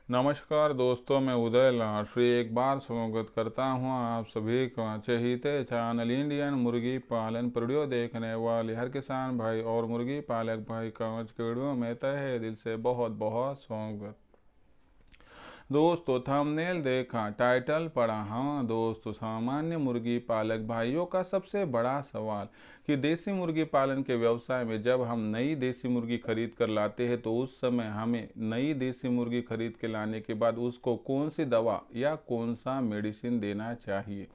नमस्कार दोस्तों, मैं उदय लाल फिर एक बार स्वागत करता हूं आप सभी का चहीते चैनल इंडियन मुर्गी पालन वीडियो देखने वाले हर किसान भाई और मुर्गी पालक भाई का आज के वीडियो में तहे दिल से बहुत बहुत स्वागत। दोस्तों थंबनेल देखा, टाइटल पढ़ा। हाँ दोस्तों, सामान्य मुर्गी पालक भाइयों का सबसे बड़ा सवाल कि देसी मुर्गी पालन के व्यवसाय में जब हम नई देसी मुर्गी खरीद कर लाते हैं तो उस समय हमें नई देसी मुर्गी खरीद के लाने के बाद उसको कौन सी दवा या कौन सा मेडिसिन देना चाहिए।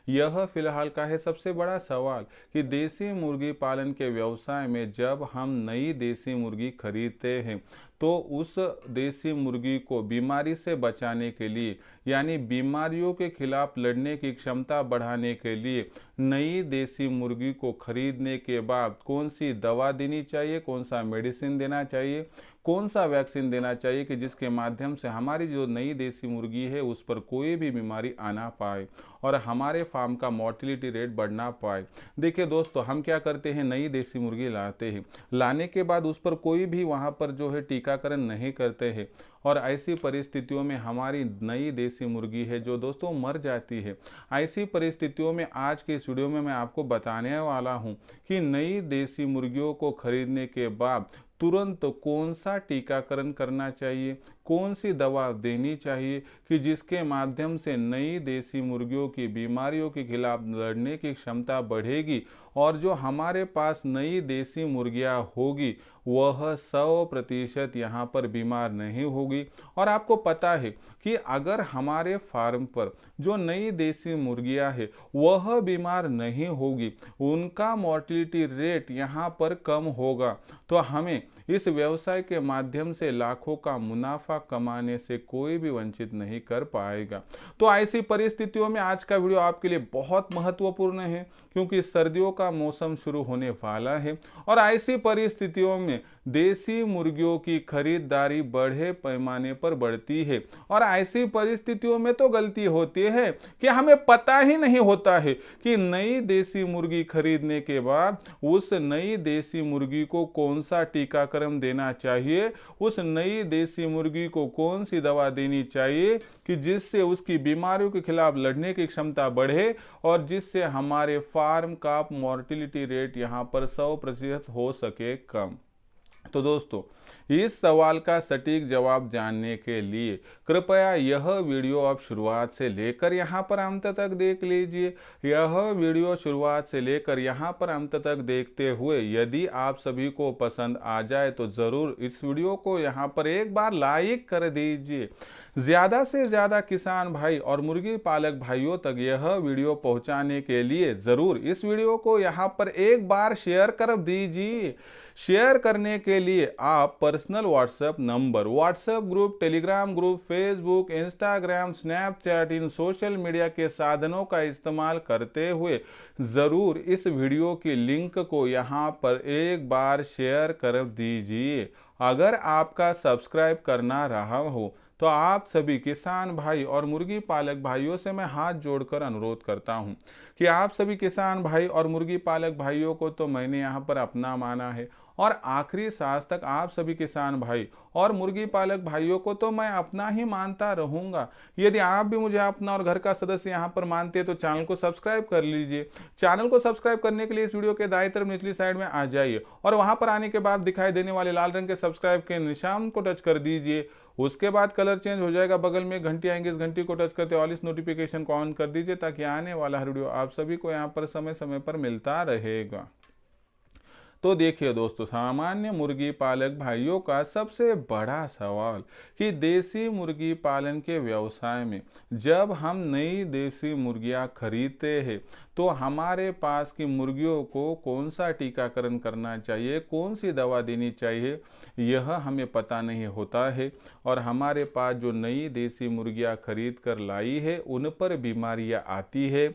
यह फिलहाल का है सबसे बड़ा सवाल कि देसी मुर्गी पालन के व्यवसाय में जब हम नई देसी मुर्गी खरीदते हैं तो उस देसी मुर्गी को बीमारी से बचाने के लिए यानी बीमारियों के खिलाफ लड़ने की क्षमता बढ़ाने के लिए नई देसी मुर्गी को खरीदने के बाद कौन सी दवा देनी चाहिए, कौन सा मेडिसिन देना चाहिए, कौन सा वैक्सीन देना चाहिए कि जिसके माध्यम से हमारी जो नई देसी मुर्गी है उस पर कोई भी बीमारी आना पाए और हमारे फार्म का मोर्टिलिटी रेट बढ़ना पाए। देखिए दोस्तों, हम क्या करते हैं, नई देसी मुर्गी लाते हैं, लाने के बाद उस पर कोई भी वहाँ पर जो है टीकाकरण नहीं करते हैं और ऐसी परिस्थितियों में हमारी नई देसी मुर्गी है जो दोस्तों मर जाती है। ऐसी परिस्थितियों में आज के इस वीडियो में मैं आपको बताने वाला हूं कि नई देसी मुर्गियों को खरीदने के बाद तुरंत कौन सा टीकाकरण करना चाहिए, कौन सी दवा देनी चाहिए कि जिसके माध्यम से नई देसी मुर्गियों की बीमारियों के खिलाफ लड़ने की क्षमता बढ़ेगी और जो हमारे पास नई देसी मुर्गियां होगी वह 100% यहाँ पर बीमार नहीं होगी। और आपको पता है कि अगर हमारे फार्म पर जो नई देसी मुर्गियां है वह बीमार नहीं होगी, उनका मोर्टिलिटी रेट यहाँ पर कम होगा, तो हमें इस व्यवसाय के माध्यम से लाखों का मुनाफा कमाने से कोई भी वंचित नहीं कर पाएगा। तो ऐसी परिस्थितियों में आज का वीडियो आपके लिए बहुत महत्वपूर्ण है क्योंकि सर्दियों का मौसम शुरू होने वाला है और ऐसी परिस्थितियों में देसी मुर्गियों की खरीदारी बड़े पैमाने पर बढ़ती है और ऐसी परिस्थितियों में तो गलती होती है कि हमें पता ही नहीं होता है कि नई देसी मुर्गी खरीदने के बाद उस नई देसी मुर्गी को कौन सा टीकाकरण देना चाहिए, उस नई देसी मुर्गी को कौन सी दवा देनी चाहिए कि जिससे उसकी बीमारियों के खिलाफ लड़ने की क्षमता बढ़े और जिससे हमारे फार्म का मोर्टिलिटी रेट यहाँ पर 100% हो सके कम। तो दोस्तों, इस सवाल का सटीक जवाब जानने के लिए कृपया यह वीडियो आप शुरुआत से लेकर यहाँ पर अंत तक देख लीजिए। यह वीडियो शुरुआत से लेकर यहाँ पर अंत तक देखते हुए यदि आप सभी को पसंद आ जाए तो ज़रूर इस वीडियो को यहाँ पर एक बार लाइक कर दीजिए। ज़्यादा से ज़्यादा किसान भाई और मुर्गी पालक भाइयों तक यह वीडियो पहुँचाने के लिए ज़रूर इस वीडियो को यहाँ पर एक बार शेयर कर दीजिए। शेयर करने के लिए आप personal WhatsApp number, WhatsApp group, Telegram group, Facebook, Instagram, Snapchat इन सोशल मीडिया के साधनों का इस्तेमाल करते हुए ज़रूर इस वीडियो की लिंक को यहाँ पर एक बार शेयर कर दीजिए। अगर आपका सब्सक्राइब करना रहा हो तो आप सभी किसान भाई और मुर्गी पालक भाइयों से मैं हाथ जोड़कर अनुरोध करता हूं कि आप सभी किसान भाई और मुर्गी पालक भाइयों को तो मैंने यहां पर अपना माना है और आखिरी सांस तक आप सभी किसान भाई और मुर्गी पालक भाइयों को तो मैं अपना ही मानता रहूंगा। यदि आप भी मुझे अपना और घर का सदस्य यहां पर मानते हैं तो चैनल को सब्सक्राइब कर लीजिए। चैनल को सब्सक्राइब करने के लिए इस वीडियो के दाईं तरफ निचली साइड में आ जाइए और वहां पर आने के बाद दिखाई देने वाले लाल रंग के सब्सक्राइब के निशान को टच कर दीजिए। उसके बाद कलर चेंज हो जाएगा, बगल में घंटी आएंगे, इस घंटी को टच करते ऑल इस नोटिफिकेशन को ऑन कर दीजिए ताकि आने वाला हर वीडियो आप सभी को यहाँ पर समय समय पर मिलता रहेगा। तो देखिए दोस्तों, सामान्य मुर्गी पालक भाइयों का सबसे बड़ा सवाल कि देसी मुर्गी पालन के व्यवसाय में जब हम नई देसी मुर्गियां खरीदते हैं तो हमारे पास की मुर्गियों को कौन सा टीकाकरण करना चाहिए, कौन सी दवा देनी चाहिए, यह हमें पता नहीं होता है और हमारे पास जो नई देसी मुर्गियां खरीद कर लाई है उन पर बीमारियां आती है।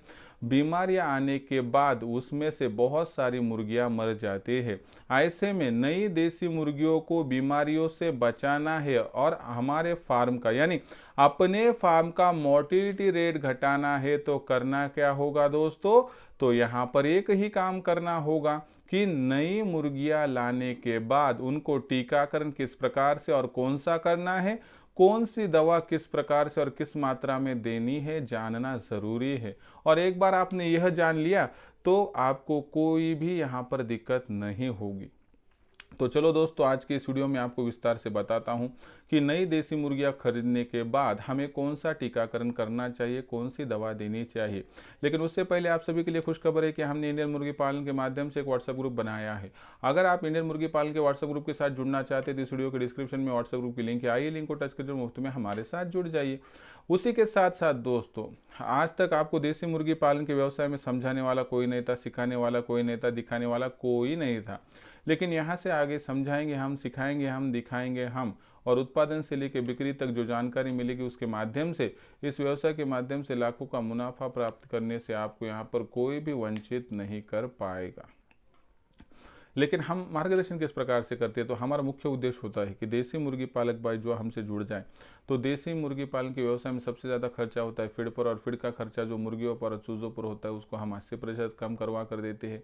बीमारियां आने के बाद उसमें से बहुत सारी मुर्गियां मर जाती है। ऐसे में नई देसी मुर्गियों को बीमारियों से बचाना है और हमारे फार्म का यानी अपने फार्म का मोर्टिलिटी रेट घटाना है तो करना क्या होगा दोस्तों, तो यहाँ पर एक ही काम करना होगा कि नई मुर्गियां लाने के बाद उनको टीकाकरण किस प्रकार से और कौन सा करना है कौन सी दवा किस प्रकार से और किस मात्रा में देनी है जानना ज़रूरी है। और एक बार आपने यह जान लिया तो आपको कोई भी यहाँ पर दिक्कत नहीं होगी। तो चलो दोस्तों, आज की इस वीडियो में आपको विस्तार से बताता हूं कि नई देसी मुर्गियां खरीदने के बाद हमें कौन सा टीकाकरण करना चाहिए, कौन सी दवा देनी चाहिए। लेकिन उससे पहले आप सभी के लिए खुशखबर है कि हमने इंडियन मुर्गी पालन के माध्यम से एक व्हाट्सएप ग्रुप बनाया है। अगर आप इंडियन मुर्गी पालन के व्हाट्सएप ग्रुप के साथ जुड़ना चाहते हैं तो इस वीडियो के डिस्क्रिप्शन में व्हाट्सएप ग्रुप की लिंक है, आइए लिंक को टच करके मुफ्त में हमारे साथ जुड़ जाइए। उसी के साथ साथ दोस्तों, आज तक आपको देसी मुर्गी पालन के व्यवसाय में समझाने वाला कोई नहीं था, सिखाने वाला कोई नहीं था, दिखाने वाला कोई नहीं था। लेकिन यहाँ से आगे समझाएंगे हम, सिखाएंगे हम, दिखाएंगे हम, और उत्पादन से लेकर बिक्री तक जो जानकारी मिलेगी उसके माध्यम से, इस व्यवसाय के माध्यम से लाखों का मुनाफा प्राप्त करने से आपको यहाँ पर कोई भी वंचित नहीं कर पाएगा। लेकिन हम मार्गदर्शन किस प्रकार से करते हैं, तो हमारा मुख्य उद्देश्य होता है कि देसी मुर्गी पालक भाई जो हमसे जुड़ जाए। तो देसी मुर्गी पालन के व्यवसाय में सबसे ज़्यादा खर्चा होता है फीड पर, और फीड का खर्चा जो मुर्गियों पर और चूज़ों पर होता है उसको हम 80% कम करवा कर देते हैं।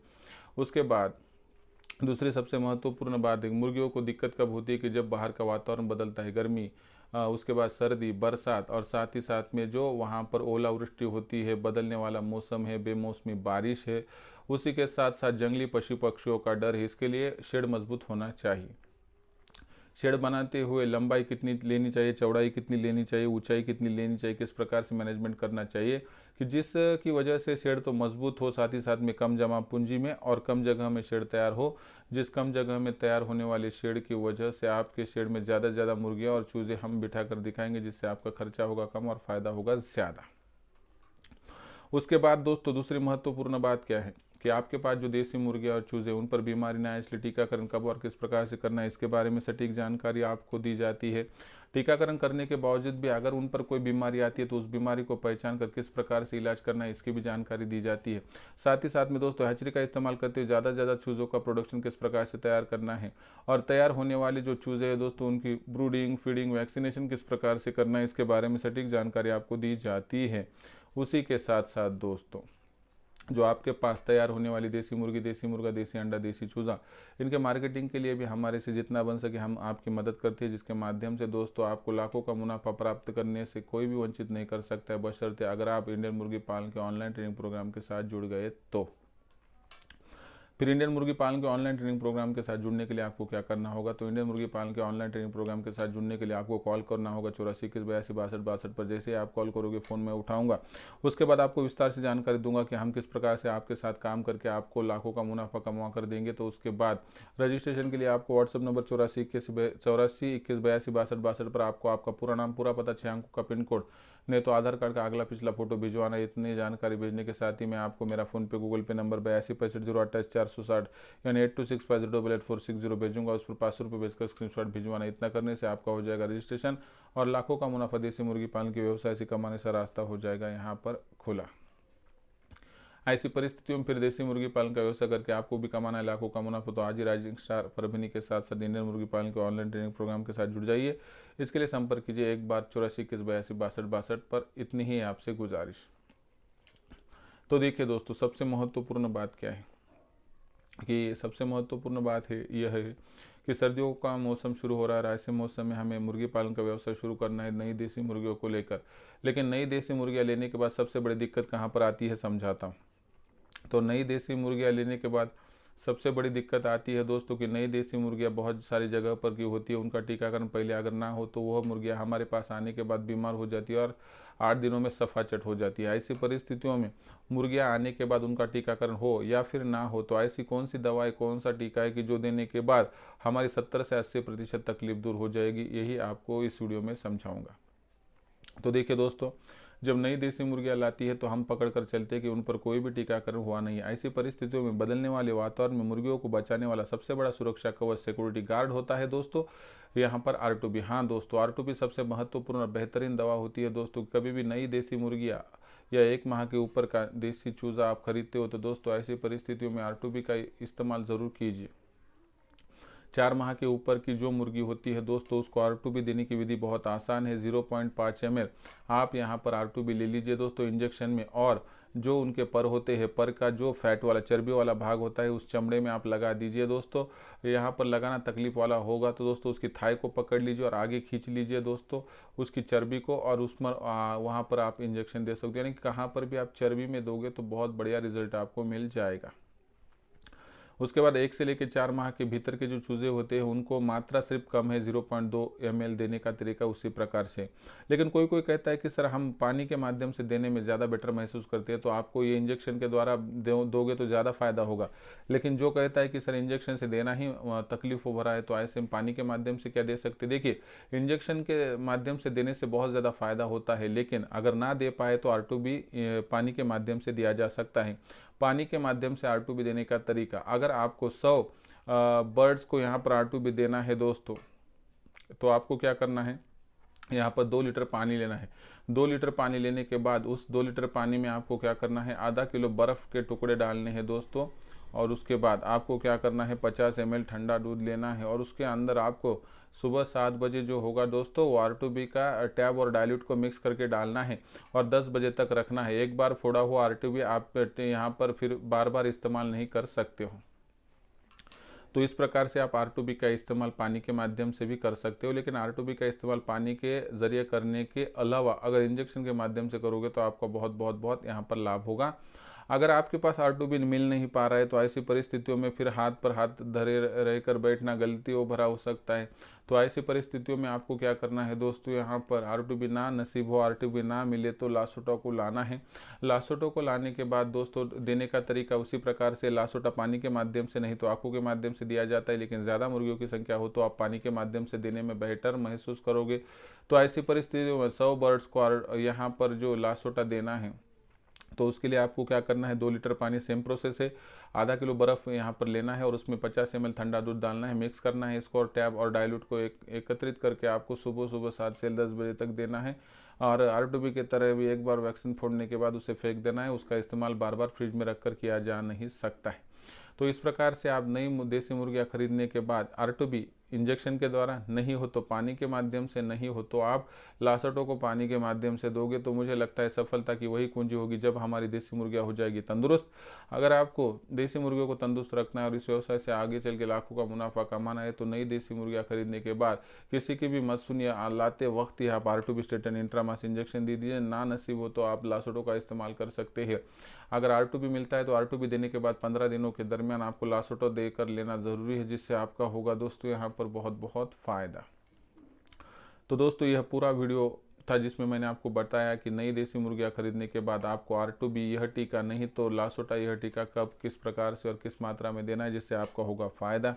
उसके बाद दूसरी सबसे महत्वपूर्ण बात है, मुर्गियों को दिक्कत कब होती है कि जब बाहर का वातावरण बदलता है, गर्मी, उसके बाद सर्दी, बरसात, और साथ ही साथ में जो वहाँ पर ओलावृष्टि होती है, बदलने वाला मौसम है, बेमौसमी बारिश है, उसी के साथ साथ जंगली पशु पक्षियों का डर है। इसके लिए शेड मजबूत होना चाहिए। शेड बनाते हुए लंबाई कितनी लेनी चाहिए, चौड़ाई कितनी लेनी चाहिए, ऊंचाई कितनी लेनी चाहिए, किस प्रकार से मैनेजमेंट करना चाहिए कि जिसकी वजह से शेड तो मजबूत हो, साथ ही साथ में कम जमा पूंजी में और कम जगह में शेड तैयार हो। जिस कम जगह में तैयार होने वाले शेड की वजह से आपके शेड में ज़्यादा से ज़्यादा मुर्गियाँ और चूजे हम बिठा कर दिखाएंगे, जिससे आपका खर्चा होगा कम और फायदा होगा ज़्यादा। उसके बाद दोस्तों, दूसरी महत्वपूर्ण बात क्या है कि आपके पास जो देसी मुर्गियाँ और चूजे उन पर बीमारी ना आए, इसलिए टीकाकरण कब और किस प्रकार से करना है इसके बारे में सटीक जानकारी आपको दी जाती है। टीकाकरण करने के बावजूद भी अगर उन पर कोई बीमारी आती है तो उस बीमारी को पहचान कर किस प्रकार से इलाज करना है इसकी भी जानकारी दी जाती है। साथ ही साथ में दोस्तों, हैचरी का इस्तेमाल करते हुए ज़्यादा से ज़्यादा चूज़ों का प्रोडक्शन किस प्रकार से तैयार करना है, और तैयार होने वाले जो चूज़े हैं दोस्तों उनकी ब्रूडिंग, फीडिंग, वैक्सीनेशन किस प्रकार से करना है इसके बारे में सटीक जानकारी आपको दी जाती है। उसी के साथ साथ दोस्तों, जो आपके पास तैयार होने वाली देसी मुर्गी, देसी मुर्गा, देसी अंडा, देसी चूज़ा, इनके मार्केटिंग के लिए भी हमारे से जितना बन सके हम आपकी मदद करते हैं, जिसके माध्यम से दोस्तों आपको लाखों का मुनाफा प्राप्त करने से कोई भी वंचित नहीं कर सकता है, बशर्ते अगर आप इंडियन मुर्गी पालन के ऑनलाइन ट्रेनिंग प्रोग्राम के साथ जुड़ गए तो। फिर इंडियन मुर्गी पालन के ऑनलाइन ट्रेनिंग प्रोग्राम के साथ जुड़ने के लिए आपको क्या करना होगा, तो इंडियन मुर्गी पालन के ऑनलाइन ट्रेनिंग प्रोग्राम के साथ जुड़ने के लिए आपको कॉल करना होगा 84 21 82 62 62 पर। जैसे ही आप कॉल करोगे फ़ोन में उठाऊंगा, उसके बाद आपको विस्तार से जानकारी दूंगा कि हम किस प्रकार से आपके साथ काम करके आपको लाखों का मुनाफा कमा कर देंगे। तो उसके बाद रजिस्ट्रेशन के लिए आपको व्हाट्सअप नंबर 84 21 82 62 पर आपको आपका पूरा नाम, पूरा पता, 6 अंकों का पिन कोड, नहीं तो आधार कार्ड का अगला पिछला फोटो भिजवाना। इतनी जानकारी भेजने के साथ ही मैं आपको मेरा फ़ोन पे, गूगल पे नंबर 82 65 028 460 यानी 8265084660 भेजूंगा। उस पर 500 रुपये भेजकर स्क्रीनशॉट भिजवाना। इतना करने से आपका हो जाएगा रजिस्ट्रेशन और लाखों का मुनाफा देसी मुर्गी पालन के व्यवसाय से कमाने का रास्ता हो जाएगा यहाँ पर खुला। ऐसी परिस्थितियों में फिर देसी मुर्गी पालन का व्यवसाय करके आपको भी कमाना है लाखों का मुनाफा, तो आज ही राइजिंग स्टार परभनी के साथ साथ इंडियन मुर्गी पालन के ऑनलाइन ट्रेनिंग प्रोग्राम के साथ जुड़ जाइए। इसके लिए संपर्क कीजिए एक बार 84 21 82 62 62 पर। इतनी ही आपसे गुजारिश। तो देखिए दोस्तों, सबसे महत्वपूर्ण बात क्या है कि सबसे महत्वपूर्ण बात है यह है कि सर्दियों का मौसम शुरू हो रहा है। ऐसे मौसम में हमें मुर्गी पालन का व्यवसाय शुरू करना है नई देसी मुर्गियों को लेकर। लेकिन नई देसी मुर्गियाँ लेने के बाद सबसे बड़ी दिक्कत कहाँ पर आती है, समझाता हूँ। तो नई देसी मुर्गियाँ लेने के बाद सबसे बड़ी दिक्कत आती है दोस्तों कि नई देसी मुर्गियाँ बहुत सारी जगह पर की होती है, उनका टीकाकरण पहले अगर ना हो तो वह मुर्गियाँ हमारे पास आने के बाद बीमार हो जाती है और 8 दिनों में सफाचट हो जाती है। ऐसी परिस्थितियों में मुर्गियाँ आने के बाद उनका टीकाकरण हो या फिर ना हो, तो ऐसी कौन सी दवाई, कौन सा टीका है कि जो देने के बाद हमारी 70 से 80% तकलीफ दूर हो जाएगी, यही आपको इस वीडियो में समझाऊंगा। तो देखिए दोस्तों, जब नई देसी मुर्गियाँ लाती है तो हम पकड़ कर चलते हैं कि उन पर कोई भी टीकाकरण हुआ नहीं है। ऐसी परिस्थितियों में बदलने वाले वातावरण में मुर्गियों को बचाने वाला सबसे बड़ा सुरक्षा कवच सिक्योरिटी गार्ड होता है दोस्तों, यहाँ पर R2B। हाँ दोस्तों, R2B सबसे महत्वपूर्ण और बेहतरीन दवा होती है दोस्तों। कभी भी नई देसी मुर्गियाँ या 1 माह के ऊपर का देसी चूज़ा आप खरीदते हो तो दोस्तों ऐसी परिस्थितियों में R2B का इस्तेमाल ज़रूर कीजिए। 4 माह के ऊपर की जो मुर्गी होती है दोस्तों, उसको R2B देने की विधि बहुत आसान है। 0.5 ml आप यहाँ पर R2B ले लीजिए दोस्तों इंजेक्शन में, और जो उनके पर होते हैं, पर का जो फैट वाला चर्बी वाला भाग होता है उस चमड़े में आप लगा दीजिए दोस्तों। यहाँ पर लगाना तकलीफ वाला होगा तो दोस्तों उसकी थाई को पकड़ लीजिए और आगे खींच लीजिए दोस्तों उसकी चर्बी को, और उसमें वहाँ पर आप इंजेक्शन दे सकते हो, यानी कि कहाँ पर भी आप चर्बी में दोगे तो बहुत बढ़िया रिजल्ट आपको मिल जाएगा। उसके बाद 1 से लेकर 4 माह के भीतर के जो चूजे होते हैं उनको मात्रा सिर्फ कम है, 0.2 ml देने का तरीका उसी प्रकार से। लेकिन कोई कोई कहता है कि सर हम पानी के माध्यम से देने में ज़्यादा बेटर महसूस करते हैं, तो आपको ये इंजेक्शन के द्वारा दोगे तो ज़्यादा फायदा होगा। लेकिन जो कहता है कि सर इंजेक्शन से देना ही तकलीफ हो भरा है, तो ऐसे में पानी के माध्यम से क्या दे सकते। देखिए, इंजेक्शन के माध्यम से देने से बहुत ज़्यादा फायदा होता है, लेकिन अगर ना दे पाए तो R2B पानी के माध्यम से दिया जा सकता है। पानी के माध्यम से R2B देने का तरीका, अगर आपको 100 बर्ड्स को यहाँ पर R2B देना है दोस्तों, तो आपको क्या करना है, यहाँ पर 2 लीटर पानी लेना है। 2 लीटर पानी लेने के बाद उस 2 लीटर पानी में आपको क्या करना है, आधा किलो बर्फ़ के टुकड़े डालने हैं दोस्तों। और उसके बाद आपको क्या करना है, 50 ml ठंडा दूध लेना है, और उसके अंदर आपको सुबह 7 बजे जो होगा दोस्तों वो R2B का टैब और डाइल्यूट को मिक्स करके डालना है और 10 बजे तक रखना है। एक बार फोड़ा हुआ R2B आप यहाँ पर फिर बार बार इस्तेमाल नहीं कर सकते हो। तो इस प्रकार से आप R2B का इस्तेमाल पानी के माध्यम से भी कर सकते हो, लेकिन R2B का इस्तेमाल पानी के ज़रिए करने के अलावा अगर इंजेक्शन के माध्यम से करोगे तो आपका बहुत बहुत बहुत यहाँ पर लाभ होगा। अगर आपके पास R2B मिल नहीं पा रहा है तो ऐसी परिस्थितियों में फिर हाथ पर हाथ धरे रहकर बैठना गलतियों भरा हो सकता है। तो ऐसी परिस्थितियों में आपको क्या करना है दोस्तों, यहाँ पर R2B ना नसीब हो, R2B ना मिले तो लासोटा को लाना है। लासोटा को लाने के बाद दोस्तों देने का तरीका उसी प्रकार से, लासोटा पानी के माध्यम से नहीं तो आंखों के माध्यम से दिया जाता है, लेकिन ज़्यादा मुर्गियों की संख्या हो तो आप पानी के माध्यम से देने में बेहतर महसूस करोगे। तो ऐसी परिस्थितियों में 100 बर्ड्स को यहाँ पर जो लासोटा देना है तो उसके लिए आपको क्या करना है, 2 लीटर पानी सेम प्रोसेस है, आधा किलो बर्फ़ यहाँ पर लेना है और उसमें 50 ml ठंडा दूध डालना है, मिक्स करना है इसको, और टैब और डाइल्यूट को एकत्रित करके आपको सुबह सुबह 7 से 10 बजे तक देना है। और R2B की तरह भी एक बार वैक्सीन फोड़ने के बाद उसे फेंक देना है, उसका इस्तेमाल बार बार फ्रिज में रख कर किया जा नहीं सकता है। तो इस प्रकार से आप नई देसी मुर्गियाँ खरीदने के बाद R2B इंजेक्शन के द्वारा नहीं हो तो पानी के माध्यम से, नहीं हो तो आप लासटों को पानी के माध्यम से दोगे तो मुझे लगता है सफलता की वही कुंजी होगी जब हमारी देसी मुर्गियाँ हो जाएगी तंदुरुस्त। अगर आपको देसी मुर्गियों को तंदुरुस्त रखना है और इस व्यवसाय से आगे चल के लाखों का मुनाफा कमाना है तो नई देसी मुर्गियाँ खरीदने के बाद किसी की भी मत सुनिए, लाते वक्त ही आप R2B स्टेटन इंट्रामास इंजेक्शन दे दीजिए। ना नसीब हो तो आप लासटों का इस्तेमाल कर सकते हैं। अगर R2B मिलता है तो R2B देने के बाद 15 दिनों के दरमियान आपको लासोटो देकर लेना ज़रूरी है, जिससे आपका होगा दोस्तों यहाँ पर बहुत बहुत फ़ायदा। तो दोस्तों यह पूरा वीडियो था जिसमें मैंने आपको बताया कि नई देसी मुर्गियाँ खरीदने के बाद आपको R2B यह टीका नहीं तो लासोटा यह टीका कब किस प्रकार से और किस मात्रा में देना है जिससे आपका होगा फ़ायदा।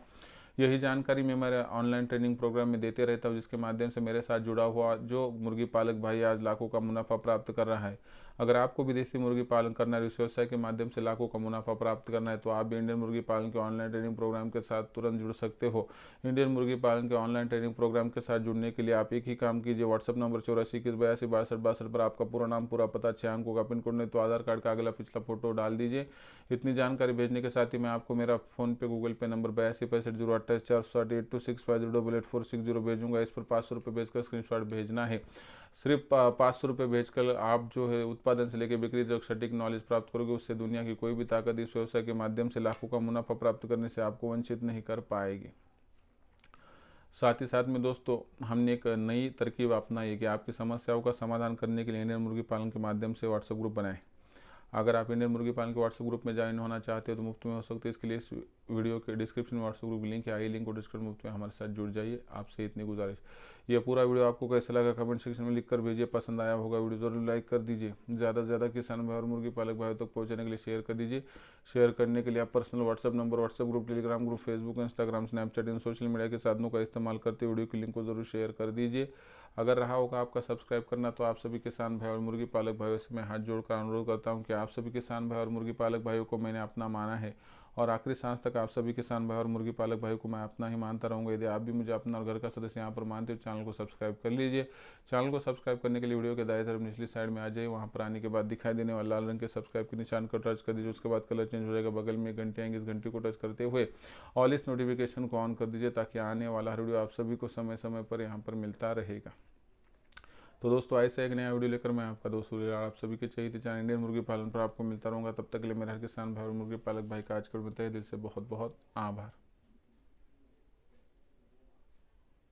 यही जानकारी मैं मेरे ऑनलाइन ट्रेनिंग प्रोग्राम में देते रहता हूँ, जिसके माध्यम से मेरे साथ जुड़ा हुआ जो मुर्गी पालक भाई आज लाखों का मुनाफा प्राप्त कर रहा है। अगर आपको भी देसी मुर्गी पालन करना है, इस व्यवसाय के माध्यम से लाखों का मुनाफा प्राप्त करना है, तो आप भी इंडियन मुर्गी पालन के ऑनलाइन ट्रेनिंग प्रोग्राम के साथ तुरंत जुड़ सकते हो। इंडियन मुर्गी पालन के ऑनलाइन ट्रेनिंग प्रोग्राम के साथ जुड़ने के लिए आप एक ही काम कीजिए, व्हाट्सअप नंबर 84 21 82 62 62 पर आपका पूरा नाम पूरा पता 6 अंकों का पिन कोड नहीं तो आधार कार्ड का अगला पिछला फोटो डाल दीजिए। इतनी जानकारी भेजने के साथ ही मैं आपको मेरा फ़ोन पे गूगल पे नंबर 82 65 028 460 82846 502 भेजूंगा। इस पर 500 रुपये भेजकर स्क्रीनशॉट भेजना है। सिर्फ 500 रुपये भेजकर आप जो है उत्पादन से लेकर बिक्री तक सटीक नॉलेज प्राप्त करोगे, उससे दुनिया की कोई भी ताकत इस व्यवसाय के माध्यम से लाखों का मुनाफा प्राप्त करने से आपको वंचित नहीं कर पाएगी। साथ ही साथ में दोस्तों हमने एक नई तरकीब अपनाई है कि आपकी समस्याओं का समाधान करने के लिए इंडियन मुर्गी पालन के माध्यम से व्हाट्सएप ग्रुप बनाएं। अगर आप इंडियन मुर्गी पालन के व्हाट्सएप ग्रुप में ज्वाइन होना चाहते हो तो मुफ्त में हो सकते हैं। इसके लिए इस वीडियो के डिस्क्रिप्शन में व्हाट्सएप ग्रुप लिंक है, आई लिंक को डिस्क्रिप्शन मुफ्त में हमारे साथ जुड़ जाइए। आपसे इतनी गुजारिश। यह पूरा वीडियो आपको कैसा लगा कमेंट सेक्शन में लिख कर भेजिए। पसंद आया होगा वीडियो जरूर लाइक कर दीजिए। ज़्यादा से ज़्यादा किसान भाई और मुर्गी पालक भाइयों तक पहुँचाने के लिए शेयर कर दीजिए। शेयर करने के लिए आप personal WhatsApp number, WhatsApp group, Telegram group, Facebook, Instagram, Snapchat इन सोशल मीडिया के साधनों का इस्तेमाल करते वीडियो की लिंक को जरूर शेयर कर दीजिए। अगर रहा होगा आपका सब्सक्राइब करना तो आप सभी किसान भाई और मुर्गी पालक भाइयों से मैं हाथ जोड़कर अनुरोध करता हूं कि आप सभी किसान भाई और मुर्गी पालक भाइयों को मैंने अपना माना है और आखिरी सांस तक आप सभी किसान भाई और मुर्गी पालक भाइयों को मैं अपना ही मानता रहूंगा। यदि आप भी मुझे अपना और घर का सदस्य यहाँ पर मानते हो, चैनल को सब्सक्राइब कर लीजिए। चैनल को सब्सक्राइब करने के लिए वीडियो के दाएं तरफ निचली साइड में आ जाइए, वहाँ पर आने के बाद दिखाई देने वाले लाल रंग के सब्सक्राइब के निशान को टच कर दीजिए। उसके बाद कलर चेंज हो जाएगा, बगल में घंटी आएंगे, इस घंटी को टच करते हुए ऑल इस नोटिफिकेशन को ऑन कर दीजिए ताकि आने वाला हर वीडियो आप सभी को समय समय पर यहाँ पर मिलता रहेगा। तो दोस्तों ऐसे एक नया वीडियो लेकर मैं आपका दोस्त सूर्य आप सभी के चाहिए चैनल इंडियन मुर्गी पालन पर आपको मिलता रहूँगा। तब तक के लिए मेरे हर किसान भाई और मुर्गी पालक भाई का आज कर मिलते हैं दिल से बहुत बहुत आभार।